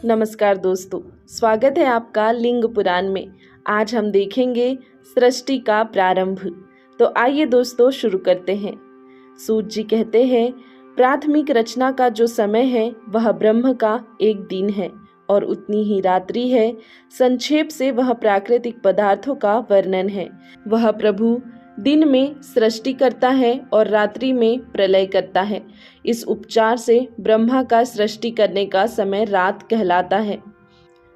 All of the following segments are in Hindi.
नमस्कार दोस्तों, स्वागत है आपका लिंग पुराण में। आज हम देखेंगे सृष्टि का प्रारंभ। तो आइए दोस्तों शुरू करते हैं। सूत जी कहते हैं, प्राथमिक रचना का जो समय है वह ब्रह्म का एक दिन है और उतनी ही रात्रि है। संक्षेप से वह प्राकृतिक पदार्थों का वर्णन है। वह प्रभु दिन में सृष्टि करता है और रात्रि में प्रलय करता है। इस उपचार से ब्रह्मा का सृष्टि करने का समय रात कहलाता है।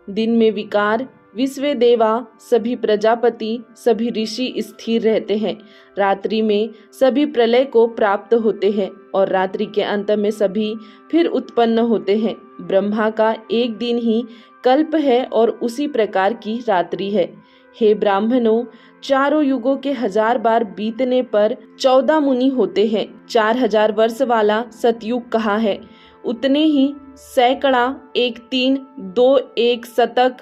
दिन में विकार, विश्व देवा, सभी प्रजापति, सभी ऋषि स्थिर रहते हैं। रात्रि में सभी प्रलय को प्राप्त होते हैं और रात्रि के अंत में सभी फिर उत्पन्न होते हैं। ब्रह्मा का एक दिन ही कल्प है और उसी प्रकार की रात्रि है। हे ब्राह्मणों, चारों युगों के 1000 बार बीतने पर 14 मुनि होते हैं। 4000 वर्ष वाला सतयुग कहा है। उतने ही सैकड़ा, 1 3 2 1 शतक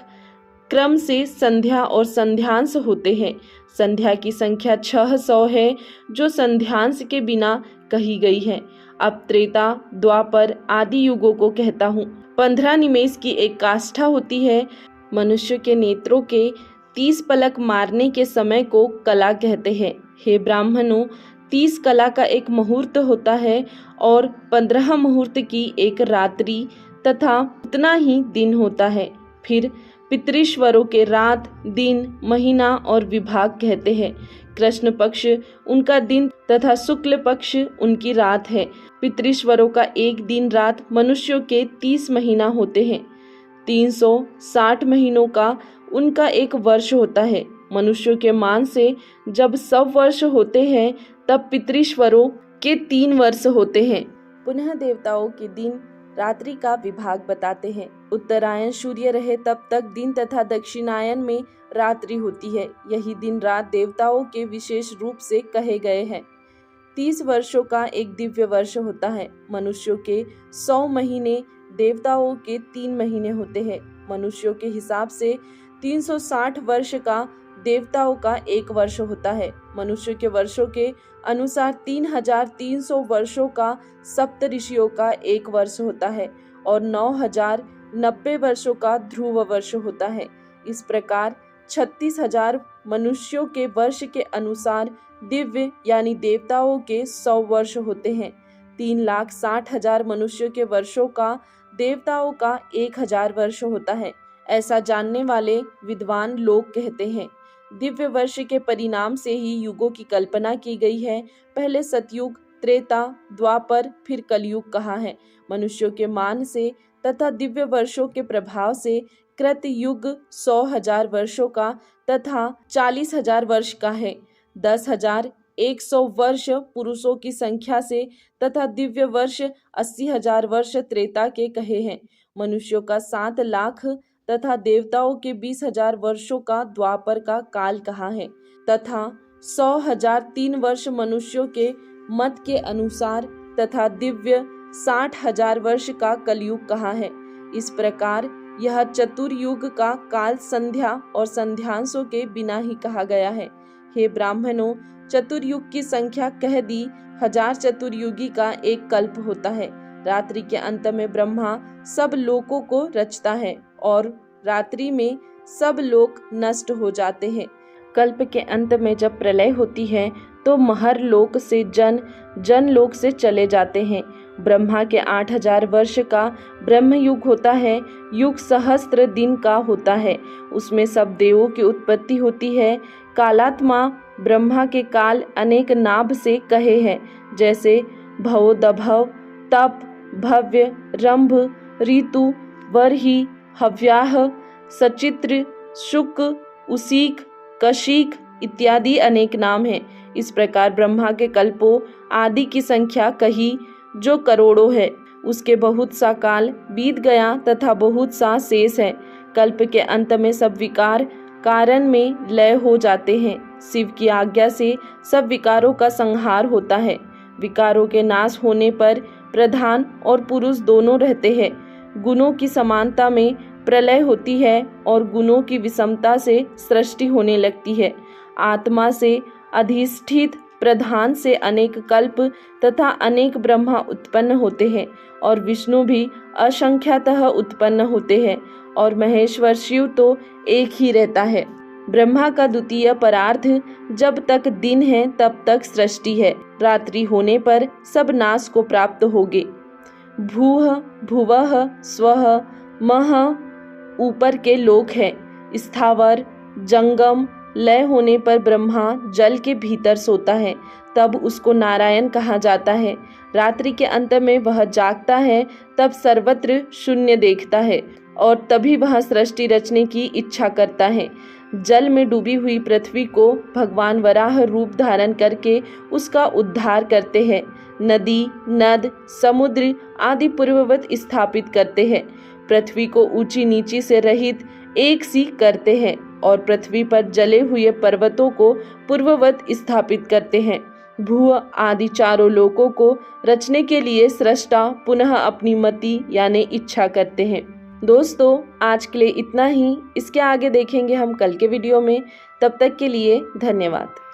क्रम से संध्या और संध्यांश होते हैं। संध्या की संख्या 600 है जो संध्यांश के बिना कही गई है। अब त्रेता, द्वापर आदि युगों को कहता हूँ। 15 निमेष की एक काष्ठा होती है। मनुष्य के नेत्रों के 30 पलक मारने के समय को कला कहते हैं। हे ब्राह्मणों, 30 कला का एक मुहूर्त होता है और 15 मुहूर्त की एक रात्रि तथा उतना ही दिन होता है। फिर पितृश्वरों के रात, दिन, महीना और विभाग कहते हैं। कृष्ण पक्ष उनका दिन तथा शुक्ल पक्ष उनकी रात है। पितृश्वरों का एक दिन रात मनुष्यों के 30 महीना होते हैं। 360 महीनों का उनका एक वर्ष होता है। मनुष्यों के मान से जब 100 वर्ष होते हैं तब पितृश्वरों के 3 वर्ष होते हैं। पुनः देवताओं के दिन रात्रि का विभाग बताते हैं। उत्तरायण सूर्य रहे तब तक दिन तथा दक्षिणायन में रात्रि होती है। यही दिन रात देवताओं के विशेष रूप से कहे गए हैं। 30 वर्षों का एक दिव्य वर्ष होता है। मनुष्यों के 100 महीने, देवताओं के 3 महीने होते हैं। मनुष्यों के हिसाब से 360 वर्ष का, देवताओं का 1 वर्ष होता है। मनुष्य के वर्षों के अनुसार 3300 वर्षों का सप्त ऋषियों का 1 वर्ष होता है और 9090 वर्षों का ध्रुव वर्ष होता है। इस प्रकार 36000 मनुष्यों के वर्ष के अनुसार दिव्य यानी देवताओं के 100 वर्ष होते हैं। 3,60,000 मनुष्यों के वर्षों का देवताओं का 1000 वर्ष होता है। ऐसा जानने वाले विद्वान लोग कहते हैं। दिव्य वर्ष के परिणाम से ही युगों की कल्पना की गई है। पहले सतयुग, त्रेता, द्वापर, फिर कलयुग कहा है। मनुष्यों के मान से तथा दिव्य वर्षों के प्रभाव से कृत युग 100,000 वर्षों का तथा 40,000 वर्ष का है। 10,100 वर्ष पुरुषों की संख्या से तथा दिव्य वर्ष 80,000 वर्ष त्रेता के कहे हैं। मनुष्यों का 7 लाख तथा देवताओं के 20,000 वर्षों का द्वापर का काल कहा है तथा 100,003 वर्ष मनुष्यों के मत के अनुसार तथा दिव्य 60,000 वर्ष का कलयुग कहा है। इस प्रकार यह चतुर्युग का काल संध्या और संध्यांशों के बिना ही कहा गया है। हे ब्राह्मणों, चतुर्युग की संख्या कह दी। 1000 चतुर्युगी का एक कल्प होता है। रात्रि के अंत में ब्रह्मा सब लोकों को रचता है और रात्रि में सब लोक नष्ट हो जाते हैं। कल्प के अंत में जब प्रलय होती है तो महर लोक से जन लोक से चले जाते हैं। ब्रह्मा के 8000 वर्ष का ब्रह्म युग होता है। युग सहस्त्र दिन का होता है। उसमें सब देवों की उत्पत्ति होती है। कालात्मा ब्रह्मा के काल अनेक नाभ से कहे हैं, जैसे भव, दभव, तप, भव्य, रंभ, ऋतु, वर्ही, हव्याह, सचित्र, शुक, उसीक, कशिक इत्यादि अनेक नाम हैं। इस प्रकार ब्रह्मा के कल्पों आदि की संख्या कही जो करोड़ों है। उसके बहुत सा काल बीत गया तथा बहुत सा शेष है। कल्प के अंत में सब विकार कारण में लय हो जाते हैं। शिव की आज्ञा से सब विकारों का संहार होता है। विकारों के नाश होने पर प्रधान और पुरुष दोनों रहते हैं। गुणों की समानता में प्रलय होती है और गुणों की विषमता से सृष्टि होने लगती है। आत्मा से अधिष्ठित प्रधान से अनेक कल्प तथा अनेक ब्रह्मा उत्पन्न होते हैं और विष्णु भी असंख्यातः उत्पन्न होते हैं और महेश्वर शिव तो एक ही रहता है। ब्रह्मा का द्वितीय परार्थ जब तक दिन है तब तक सृष्टि है, रात्रि होने पर सब नाश को प्राप्त होगे। भूः भुवः स्वः मह ऊपर के लोक है, स्थावर जंगम लय होने पर ब्रह्मा जल के भीतर सोता है, तब उसको नारायण कहा जाता है। रात्रि के अंत में वह जागता है, तब सर्वत्र शून्य देखता है और तभी वह सृष्टि रचने की इच्छा करता है। जल में डूबी हुई पृथ्वी को भगवान वराह रूप धारण करके उसका उद्धार करते हैं। नदी नद समुद्र आदि पूर्ववत स्थापित करते हैं। पृथ्वी को ऊंची नीची से रहित एक सी करते हैं और पृथ्वी पर जले हुए पर्वतों को पूर्ववत स्थापित करते हैं। भू आदि चारों लोकों को रचने के लिए सृष्टा पुनः अपनी मति यानी इच्छा करते हैं। दोस्तों आज के लिए इतना ही, इसके आगे देखेंगे हम कल के वीडियो में। तब तक के लिए धन्यवाद।